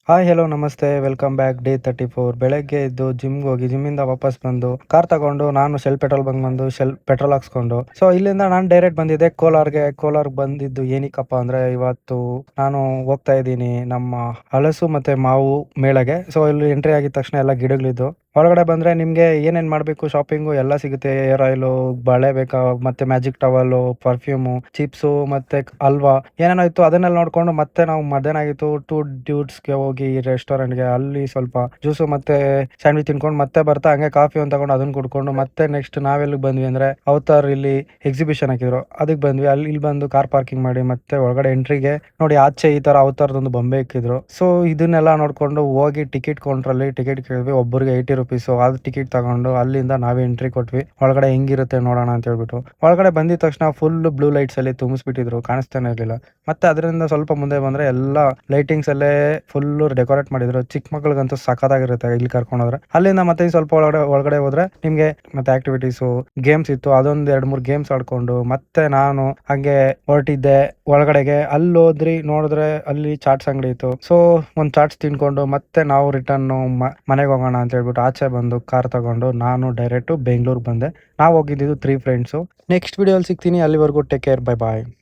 Hi hello ನಮಸ್ತೆ welcome back day 34. ಬೆಳಗ್ಗೆ ಎದ್ದು ಜಿಮ್ಗೆ ಹೋಗಿ ಜಿಮ್ಮಿಂದ ವಾಪಸ್ ಬಂದು ಕಾರ್ ತಗೊಂಡು ನಾನು ಶೆಲ್ ಪೆಟ್ರೋಲ್ ಬಂಕ್ ಬಂದು ಶೆಲ್ ಪೆಟ್ರೋಲ್ ಹಾಕ್ಸ್ಕೊಂಡು ಸೊ ಇಲ್ಲಿಂದ ನಾನು ಡೈರೆಕ್ಟ್ ಬಂದಿದ್ದೆ ಕೋಲಾರ್ ಬಂದಿದ್ದು ಏನಕ್ಕಪ್ಪ ಅಂದ್ರೆ ಇವತ್ತು ನಾನು ಹೋಗ್ತಾ ಇದ್ದೀನಿ ನಮ್ಮ ಹಲಸು ಮತ್ತೆ ಮಾವು ಮೇಳಗೆ. ಸೊ ಇಲ್ಲಿ ಎಂಟ್ರಿ ಆಗಿದ ತಕ್ಷಣ ಎಲ್ಲ ಗಿಡಗಳಿದ್ದು ಒಳಗಡೆ ಬಂದ್ರೆ ನಿಮ್ಗೆ ಏನೇನ್ ಮಾಡ್ಬೇಕು ಶಾಪಿಂಗು ಎಲ್ಲ ಸಿಗುತ್ತೆ. ಏರ್ ಆಯಿಲು, ಬಳೆ ಬೇಕಾ, ಮತ್ತೆ ಮ್ಯಾಜಿಕ್ ಟವಲ್, ಪರ್ಫ್ಯೂಮು, ಚಿಪ್ಸು ಮತ್ತೆ ಹಲ್ವಾ ಏನೇನೋ ಇತ್ತು. ಅದನ್ನೆಲ್ಲ ನೋಡ್ಕೊಂಡು ಮತ್ತೆ ನಾವು ಮಧ್ಯಾಹ್ನ ಆಗಿತ್ತು ಟೂ ಡ್ಯೂಟ್ಸ್ಗೆ ಹೋಗಿ ರೆಸ್ಟೋರೆಂಟ್ಗೆ ಅಲ್ಲಿ ಸ್ವಲ್ಪ ಜ್ಯೂಸು ಮತ್ತೆ ಸ್ಯಾಂಡ್ವಿಚ್ ತಿನ್ಕೊಂಡು ಮತ್ತೆ ಬರ್ತಾ ಹಂಗೆ ಕಾಫಿ ಒಂದು ತಗೊಂಡು ಅದನ್ನ ಕುಡ್ಕೊಂಡು ಮತ್ತೆ ನೆಕ್ಸ್ಟ್ ನಾವೆಲ್ಲಿಗೆ ಬಂದ್ವಿ ಅಂದ್ರೆ ಅವತಾರ್ ಇಲ್ಲಿ ಎಕ್ಸಿಬಿಷನ್ ಹಾಕಿದ್ರು ಅದಕ್ಕೆ ಬಂದ್ವಿ. ಅಲ್ಲಿ ಇಲ್ಲಿ ಬಂದು ಕಾರ್ ಪಾರ್ಕಿಂಗ್ ಮಾಡಿ ಮತ್ತೆ ಒಳಗಡೆ ಎಂಟ್ರಿಗೆ ನೋಡಿ ಆಚೆ ಈ ತರ ಅವತಾರದೊಂದು ಬೊಂಬೆ ಇಕ್ಕಿದ್ರು. ಸೊ ಇದನ್ನೆಲ್ಲ ನೋಡ್ಕೊಂಡು ಹೋಗಿ ಟಿಕೆಟ್ ಕೌಂಟ್ರಲ್ಲಿ ಟಿಕೆಟ್ ಕೇಳಿದ್ವಿ. ಒಬ್ಬರಿಗೆ 80 ರುಪೀಸ್. ಅದು ಟಿಕೆಟ್ ತಗೊಂಡು ಅಲ್ಲಿಂದ ನಾವೇ ಎಂಟ್ರಿ ಕೊಟ್ವಿ. ಒಳಗಡೆ ಹೆಂಗಿರುತ್ತೆ ನೋಡೋಣ ಅಂತ ಹೇಳ್ಬಿಟ್ಟು ಒಳಗಡೆ ಬಂದಿದ ತಕ್ಷಣ ಫುಲ್ ಬ್ಲೂ ಲೈಟ್ಸ್ ಅಲ್ಲಿ ತುಂಬಿಸ್ಬಿಟ್ಟಿದ್ರು, ಕಾಣಿಸ್ತಾನೆ ಇರಲಿಲ್ಲ. ಮತ್ತೆ ಅದರಿಂದ ಸ್ವಲ್ಪ ಮುಂದೆ ಬಂದ್ರೆ ಎಲ್ಲ ಲೈಟಿಂಗ್ಸ್ ಅಲ್ಲೇ ಫುಲ್ ಡೆಕೋರೇಟ್ ಮಾಡಿದ್ರು. ಚಿಕ್ಕ ಮಕ್ಳಿಗಂತೂ ಸಖತ್ತಾಗಿರುತ್ತೆ ಇಲ್ಲಿ ಕರ್ಕೊಂಡು ಹೋದ್ರೆ. ಅಲ್ಲಿಂದ ಮತ್ತೆ ಸ್ವಲ್ಪ ಒಳಗಡೆ ಹೋದ್ರೆ ನಿಮ್ಗೆ ಮತ್ತೆ ಆಕ್ಟಿವಿಟೀಸು ಗೇಮ್ಸ್ ಇತ್ತು. ಅದೊಂದ್ 2-3 ಗೇಮ್ಸ್ ಆಡ್ಕೊಂಡು ಮತ್ತೆ ನಾನು ಹಂಗೆ ಹೊರಟಿದ್ದೆ ಒಳಗಡೆಗೆ. ಅಲ್ಲಿ ಹೋದ್ರಿ ನೋಡಿದ್ರೆ ಅಲ್ಲಿ ಚಾಟ್ಸ್ ಅಂಗಡಿ ಇತ್ತು. ಸೊ ಒಂದ್ ಚಾಟ್ಸ್ ತಿನ್ಕೊಂಡು ಮತ್ತೆ ನಾವು ರಿಟರ್ನ್ ಮನೆಗೆ ಹೋಗೋಣ ಅಂತ ಹೇಳ್ಬಿಟ್ಟು ಆಚೆ ಬಂದು ಕಾರ್ ತಗೊಂಡು ನಾನು ಡೈರೆಕ್ಟ್ ಬೆಂಗಳೂರು ಬಂದೆ. ನಾವು ಹೋಗಿದ್ದು 3 ಫ್ರೆಂಡ್ಸು. ನೆಕ್ಸ್ಟ್ ವಿಡಿಯೋಲಿ ಸಿಗ್ತೀನಿ. ಅಲ್ಲಿವರೆಗೂ ಟೇಕ್ ಕೇರ್, ಬೈ ಬಾಯ್.